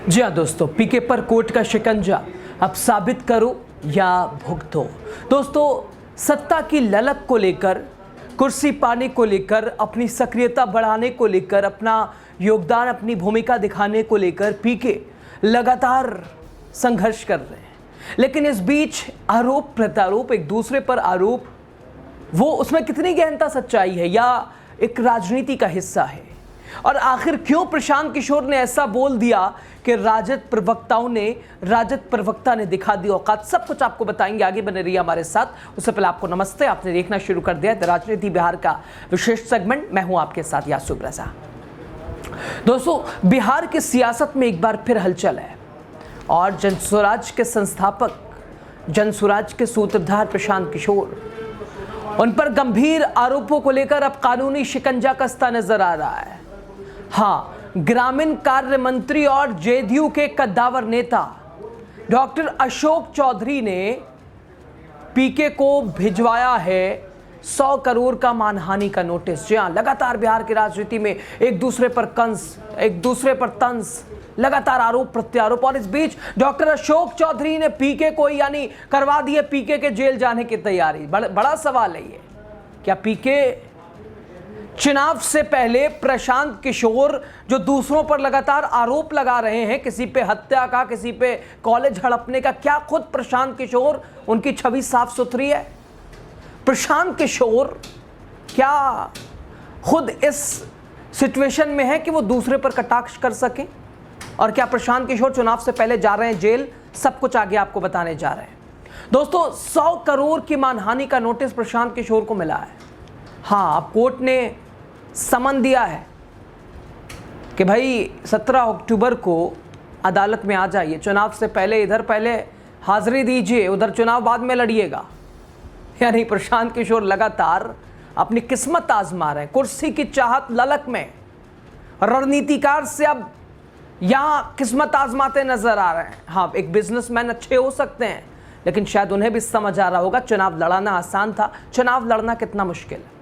जी हाँ दोस्तों, पीके पर कोर्ट का शिकंजा, अब साबित करो या भुगतो। दोस्तों, सत्ता की ललक को लेकर, कुर्सी पाने को लेकर, अपनी सक्रियता बढ़ाने को लेकर, अपना योगदान, अपनी भूमिका दिखाने को लेकर पीके लगातार संघर्ष कर रहे हैं। लेकिन इस बीच आरोप प्रत्यारोप, एक दूसरे पर आरोप, वो उसमें कितनी गहनता सच्चाई है या एक राजनीति का हिस्सा है? और आखिर क्यों प्रशांत किशोर ने ऐसा बोल दिया कि राजद प्रवक्ता ने दिखा दी औकात? सब कुछ आपको बताएंगे, आगे बने रहिए हमारे साथ। उससे पहले आपको नमस्ते, आपने देखना शुरू कर दिया है राजनीति बिहार का विशेष सेगमेंट। मैं हूं आपके साथ यासूब रजा। दोस्तों, बिहार की सियासत में एक बार फिर हलचल है और जनसुराज के संस्थापक, जनसुराज के सूत्रधार प्रशांत किशोर, उन पर गंभीर आरोपों को लेकर अब कानूनी शिकंजा कसता नजर आ रहा है। हाँ, ग्रामीण कार्य मंत्री और जेडीयू के कद्दावर नेता डॉक्टर अशोक चौधरी ने पीके को भिजवाया है 100 करोड़ का मानहानि का नोटिस। जी हाँ, लगातार बिहार की राजनीति में एक दूसरे पर तंज, लगातार आरोप प्रत्यारोप। और इस बीच डॉक्टर अशोक चौधरी ने पीके को यानी करवा दिए पीके के जेल जाने की तैयारी। बड़ा सवाल है ये, क्या पीके चुनाव से पहले प्रशांत किशोर जो दूसरों पर लगातार आरोप लगा रहे हैं, किसी पे हत्या का, किसी पे कॉलेज हड़पने का, क्या खुद प्रशांत किशोर, उनकी छवि साफ सुथरी है? प्रशांत किशोर क्या खुद इस सिचुएशन में है कि वो दूसरे पर कटाक्ष कर सकें? और क्या प्रशांत किशोर चुनाव से पहले जा रहे हैं जेल? सब कुछ आगे आपको बताने जा रहे हैं। दोस्तों, 100 करोड़ की मानहानि का नोटिस प्रशांत किशोर को मिला है। हाँ, अब कोर्ट ने समन दिया है कि भाई 17 अक्टूबर को अदालत में आ जाइए, चुनाव से पहले इधर पहले हाजिरी दीजिए, उधर चुनाव बाद में लड़िएगा। यानी प्रशांत किशोर लगातार अपनी किस्मत आजमा रहे हैं, कुर्सी की चाहत ललक में। रणनीतिकार से अब यहां किस्मत आजमाते नजर आ रहे हैं। हाँ, एक बिजनेसमैन अच्छे हो सकते हैं, लेकिन शायद उन्हें भी समझ आ रहा होगा चुनाव लड़ाना आसान था, चुनाव लड़ना कितना मुश्किल है।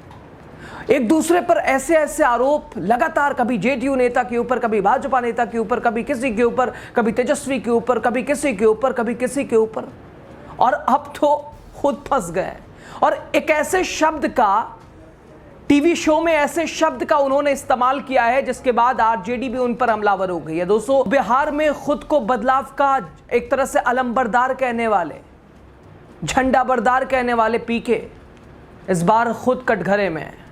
एक दूसरे पर ऐसे आरोप लगातार, कभी जेडीयू नेता के ऊपर, कभी भाजपा नेता के ऊपर, कभी किसी के ऊपर, कभी तेजस्वी के ऊपर, कभी किसी के ऊपर, कभी किसी के ऊपर। और अब तो खुद फंस गए। और एक ऐसे शब्द का, टीवी शो में ऐसे शब्द का उन्होंने इस्तेमाल किया है जिसके बाद आरजेडी भी उन पर हमलावर हो गई है। दोस्तों, बिहार में खुद को बदलाव का एक तरह से अलंबरदार कहने वाले, झंडा बरदार कहने वाले पीके इस बार खुद कटघरे में हैं।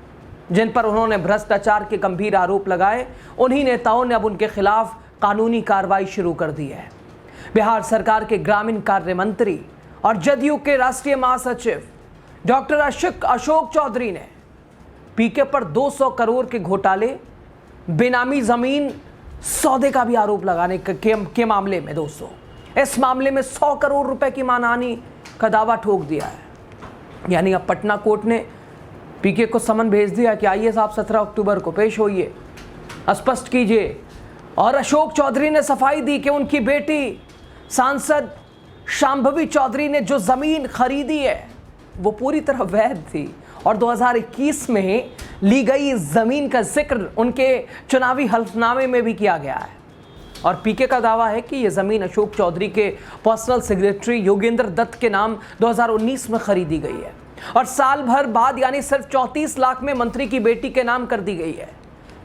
जिन पर उन्होंने भ्रष्टाचार के गंभीर आरोप लगाए, उन्हीं नेताओं ने अब उनके खिलाफ कानूनी कार्रवाई शुरू कर दी है। बिहार सरकार के ग्रामीण कार्य मंत्री और जदयू के राष्ट्रीय महासचिव डॉक्टर अशोक चौधरी ने पीके पर 200 करोड़ के घोटाले, बेनामी जमीन सौदे का भी आरोप लगाने के मामले में, दोस्तों इस मामले में 100 करोड़ रुपए की मानहानि का दावा ठोक दिया है। यानी अब पटना कोर्ट ने पीके को समन भेज दिया कि आइए साहब 17 अक्टूबर को पेश होइए, स्पष्ट कीजिए। और अशोक चौधरी ने सफाई दी कि उनकी बेटी सांसद शांभवी चौधरी ने जो जमीन खरीदी है वो पूरी तरह वैध थी और 2021 में ली गई इस जमीन का जिक्र उनके चुनावी हल्फनामे में भी किया गया है। और पीके का दावा है कि यह जमीन अशोक चौधरी के पर्सनल सेक्रेटरी योगेंद्र दत्त के नाम 2019 में खरीदी गई है और साल भर बाद यानी सिर्फ 34 लाख में मंत्री की बेटी के नाम कर दी गई है।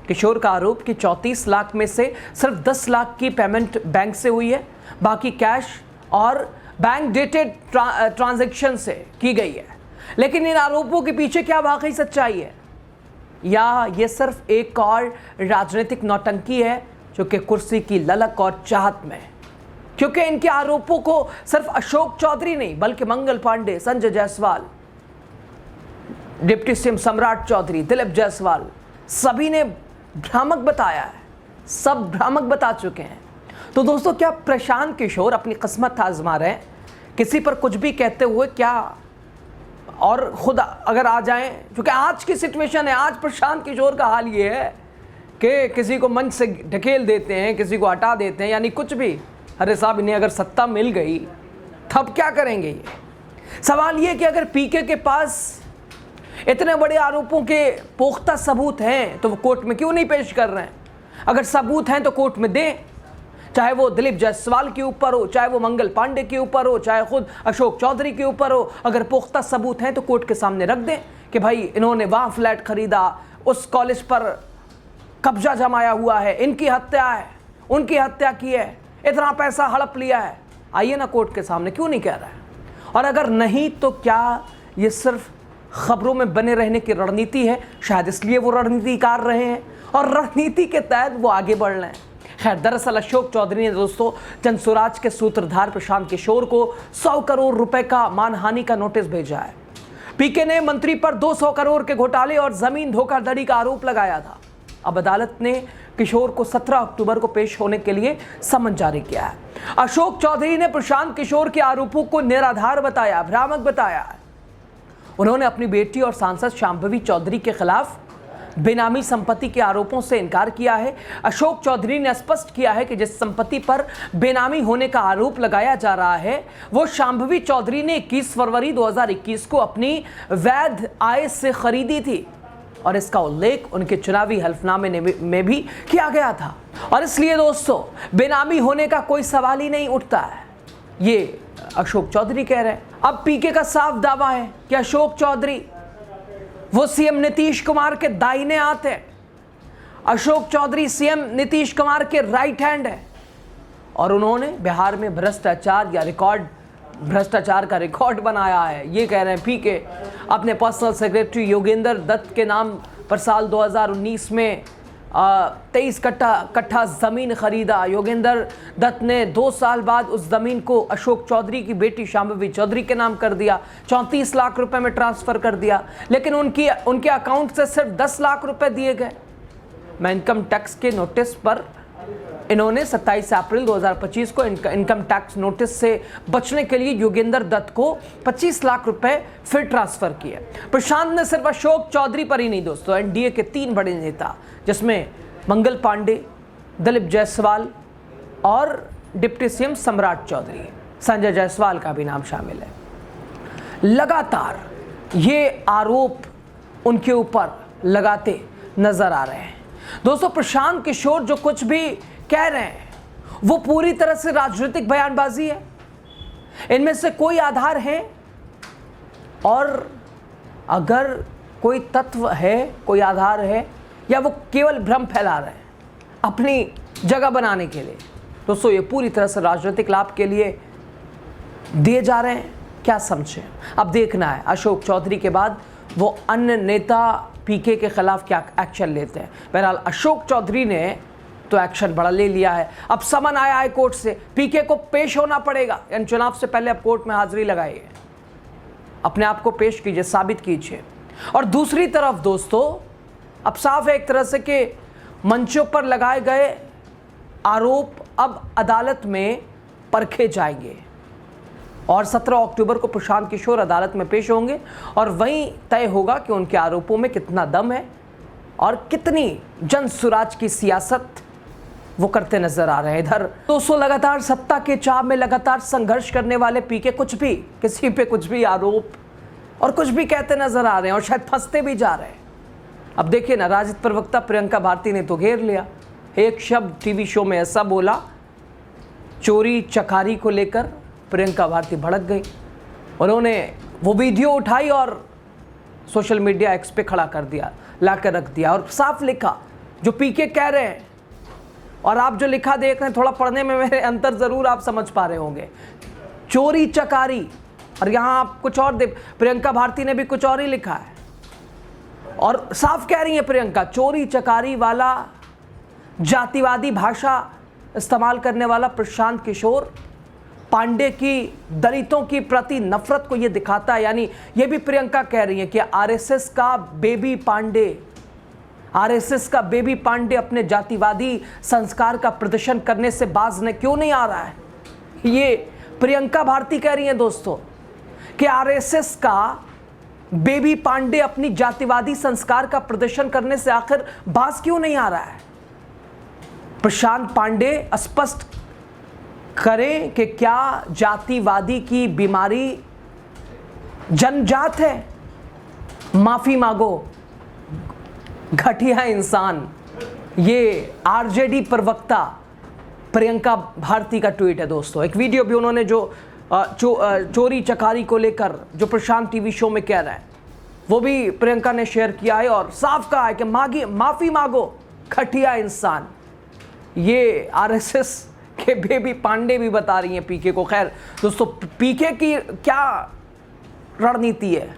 किशोर का आरोप कि 34 लाख में से सिर्फ 10 लाख की पेमेंट बैंक से हुई है, बाकी कैश और बैंक डेटेड ट्रांजैक्शन से की गई है। लेकिन इन आरोपों के पीछे क्या वाकई सच्चाई है, या ये सिर्फ एक और राजनीतिक नौटंकी है जो कि कुर्सी की ललक और चाहत में? क्योंकि इनके आरोपों को सिर्फ अशोक चौधरी नहीं बल्कि मंगल पांडे, संजय जायसवाल, डिप्टी सीएम सम्राट चौधरी, दिलीप जायसवाल, सभी ने भ्रामक बताया है, सब भ्रामक बता चुके हैं। तो दोस्तों, क्या प्रशांत किशोर अपनी किस्मत आजमा रहे हैं किसी पर कुछ भी कहते हुए? क्या और खुद अगर आ जाएं, क्योंकि आज की सिचुएशन है, आज प्रशांत किशोर का हाल ये है कि किसी को मंच से ढकेल देते हैं, किसी को हटा देते हैं, यानी कुछ भी। अरे साहब, इन्हें अगर सत्ता मिल गई तब क्या करेंगे ये? सवाल ये कि अगर पीके के पास इतने बड़े आरोपों के पुख्ता सबूत हैं तो वो कोर्ट में क्यों नहीं पेश कर रहे हैं? अगर सबूत हैं तो कोर्ट में दें। चाहे वो दिलीप जायसवाल के ऊपर हो, चाहे वो मंगल पांडे के ऊपर हो, चाहे खुद अशोक चौधरी के ऊपर हो, अगर पुख्ता सबूत हैं तो कोर्ट के सामने रख दें कि भाई इन्होंने वहां फ्लैट खरीदा, उस कॉलेज पर कब्जा जमाया हुआ है, इनकी हत्या है, उनकी हत्या की है, इतना पैसा हड़प लिया है। आइए ना कोर्ट के सामने, क्यों नहीं कह रहा है? और अगर नहीं तो क्या ये सिर्फ खबरों में बने रहने की रणनीति है? शायद इसलिए वो रणनीतिकार रहे हैं और रणनीति के तहत वो आगे बढ़ रहे हैं। खैर, दरअसल अशोक चौधरी ने दोस्तों जनसुराज के सूत्रधार प्रशांत किशोर को 100 करोड़ रुपए का मानहानि का नोटिस भेजा है। पीके ने मंत्री पर 200 करोड़ के घोटाले और जमीन धोखाधड़ी का आरोप लगाया था। अब अदालत ने किशोर को 17 अक्टूबर को पेश होने के लिए समन जारी किया है। अशोक चौधरी ने प्रशांत किशोर के आरोपों को निराधार बताया, भ्रामक बताया। उन्होंने अपनी बेटी और सांसद शांभवी चौधरी के खिलाफ बेनामी संपत्ति के आरोपों से इनकार किया है। अशोक चौधरी ने स्पष्ट किया है कि जिस संपत्ति पर बेनामी होने का आरोप लगाया जा रहा है वो शांभवी चौधरी ने 21 फरवरी 2021 को अपनी वैध आय से खरीदी थी और इसका उल्लेख उनके चुनावी हल्फनामे में भी किया गया था। और इसलिए दोस्तों बेनामी होने का कोई सवाल ही नहीं उठता है, ये अशोक चौधरी कह रहे हैं। अब पीके का साफ दावा है कि अशोक चौधरी वो सीएम नीतीश कुमार के दाहिने हाथ है। अशोक चौधरी सीएम नीतीश कुमार के राइट हैंड है और उन्होंने बिहार में भ्रष्टाचार का रिकॉर्ड बनाया है, ये कह रहे हैं पीके। अपने पर्सनल सेक्रेटरी योगेंद्र दत्त के नाम पर साल 2019 में 23 कट्ठा ज़मीन खरीदा। योगेंद्र दत्त ने 2 साल बाद उस ज़मीन को अशोक चौधरी की बेटी शांभवी चौधरी के नाम कर दिया, 34 लाख रुपए में ट्रांसफ़र कर दिया, लेकिन उनके अकाउंट से सिर्फ 10 लाख रुपए दिए गए। मैं इनकम टैक्स के नोटिस पर इन्होंने 27 अप्रैल 2025 को इनकम टैक्स नोटिस से बचने के लिए योगेंद्र दत्त को 25 लाख रुपए फिर ट्रांसफ़र किए। प्रशांत ने सिर्फ अशोक चौधरी पर ही नहीं दोस्तों, एनडीए के 3 बड़े नेता जिसमें मंगल पांडे, दिलीप जायसवाल और डिप्टी सीएम सम्राट चौधरी, संजय जायसवाल का भी नाम शामिल है, लगातार ये आरोप उनके ऊपर लगाते नजर आ रहे हैं। दोस्तों प्रशांत किशोर जो कुछ भी कह रहे हैं वो पूरी तरह से राजनीतिक बयानबाजी है, इनमें से कोई आधार है और अगर कोई तत्व है, कोई आधार है या वो केवल भ्रम फैला रहे हैं अपनी जगह बनाने के लिए, दोस्तों ये पूरी तरह से राजनीतिक लाभ के लिए दिए जा रहे हैं। क्या समझें, अब देखना है अशोक चौधरी के बाद वो अन्य नेता पीके के खिलाफ क्या एक्शन लेते हैं। बहरहाल अशोक चौधरी ने तो एक्शन बड़ा ले लिया है। अब समन आया है कोर्ट से, पीके को पेश होना पड़ेगा, यानी चुनाव से पहले अब कोर्ट में हाजिरी लगाइए, अपने आप को पेश कीजिए, साबित कीजिए। और दूसरी तरफ दोस्तों अब साफ है एक तरह से कि मंचों पर लगाए गए आरोप अब अदालत में परखे जाएंगे और 17 अक्टूबर को प्रशांत किशोर अदालत में पेश होंगे और वहीं तय होगा कि उनके आरोपों में कितना दम है और कितनी जनसुराज की सियासत वो करते नजर आ रहे हैं। इधर दोस्तों लगातार सत्ता के चाव में लगातार संघर्ष करने वाले पीके कुछ भी किसी पे कुछ भी आरोप और कुछ भी कहते नजर आ रहे हैं और शायद फंसते भी जा रहे हैं। अब देखिए ना, राजद प्रवक्ता प्रियंका भारती ने तो घेर लिया, एक शब्द टीवी शो में ऐसा बोला, चोरी चकारी को लेकर प्रियंका भारती भड़क गई। उन्होंने वो वीडियो उठाई और सोशल मीडिया एक्स पे खड़ा कर दिया, ला कर रख दिया और साफ लिखा जो पीके कह रहे हैं और आप जो लिखा देख रहे हैं, थोड़ा पढ़ने में मेरे अंतर ज़रूर आप समझ पा रहे होंगे, चोरी चकारी, और यहाँ आप कुछ और प्रियंका भारती ने भी कुछ और ही लिखा है और साफ कह रही है प्रियंका, चोरी चकारी वाला जातिवादी भाषा इस्तेमाल करने वाला प्रशांत किशोर पांडे की दलितों की प्रति नफरत को ये दिखाता है। यानी ये भी प्रियंका कह रही है कि आरएसएस का बेबी पांडे अपने जातिवादी संस्कार का प्रदर्शन करने से बाज ने क्यों नहीं आ रहा है। ये प्रियंका भारती कह रही है दोस्तों कि आरएसएस का बेबी पांडे अपनी जातिवादी संस्कार का प्रदर्शन करने से आखिर बाज क्यों नहीं आ रहा है। प्रशांत पांडे स्पष्ट करें कि क्या जातिवादी की बीमारी जनजात है। माफी मांगो घटिया इंसान। ये आरजेडी प्रवक्ता प्रियंका भारती का ट्वीट है दोस्तों। एक वीडियो भी उन्होंने जो चोरी चकारी को लेकर जो प्रशांत टीवी शो में कह रहे हैं वो भी प्रियंका ने शेयर किया है और साफ कहा है कि माफी मांगो घटिया इंसान। ये आरएसएस के बेबी पांडे भी बता रही हैं पीके को। खैर दोस्तों, पीके की क्या रणनीति है?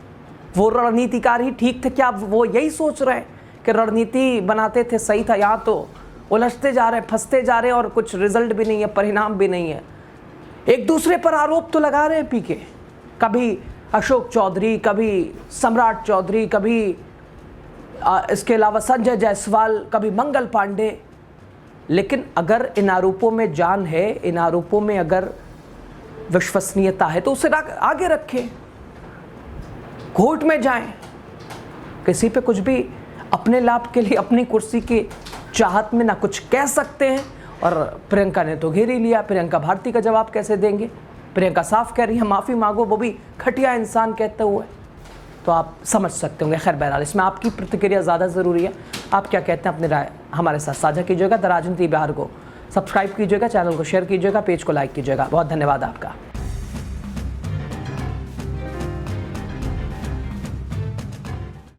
वो रणनीतिकार ही ठीक थे क्या? वो यही सोच रहे हैं कि रणनीति बनाते थे सही था? यहाँ तो उलझते जा रहे हैं, फंसते जा रहे हैं और कुछ रिजल्ट भी नहीं है, परिणाम भी नहीं है। एक दूसरे पर आरोप तो लगा रहे हैं पीके, कभी अशोक चौधरी, कभी सम्राट चौधरी, कभी इसके अलावा संजय जायसवाल, कभी मंगल पांडे। लेकिन अगर इन आरोपों में जान है, इन आरोपों में अगर विश्वसनीयता है तो उसे आगे रखें, कोर्ट में जाएं। किसी पे कुछ भी अपने लाभ के लिए, अपनी कुर्सी की चाहत में ना कुछ कह सकते हैं। और प्रियंका ने तो घेर ही लिया। प्रियंका भारती का जवाब कैसे देंगे? प्रियंका साफ कह रही है माफ़ी मांगो, वो भी घटिया इंसान कहते हुए। तो आप समझ सकते होंगे। खैर बहरहाल, इसमें आपकी प्रतिक्रिया ज़्यादा ज़रूरी है। आप क्या कहते हैं, अपनी राय हमारे साथ साझा कीजिएगा। द राजनीति बिहार को सब्सक्राइब कीजिएगा, चैनल को शेयर कीजिएगा, पेज को लाइक कीजिएगा। बहुत धन्यवाद आपका।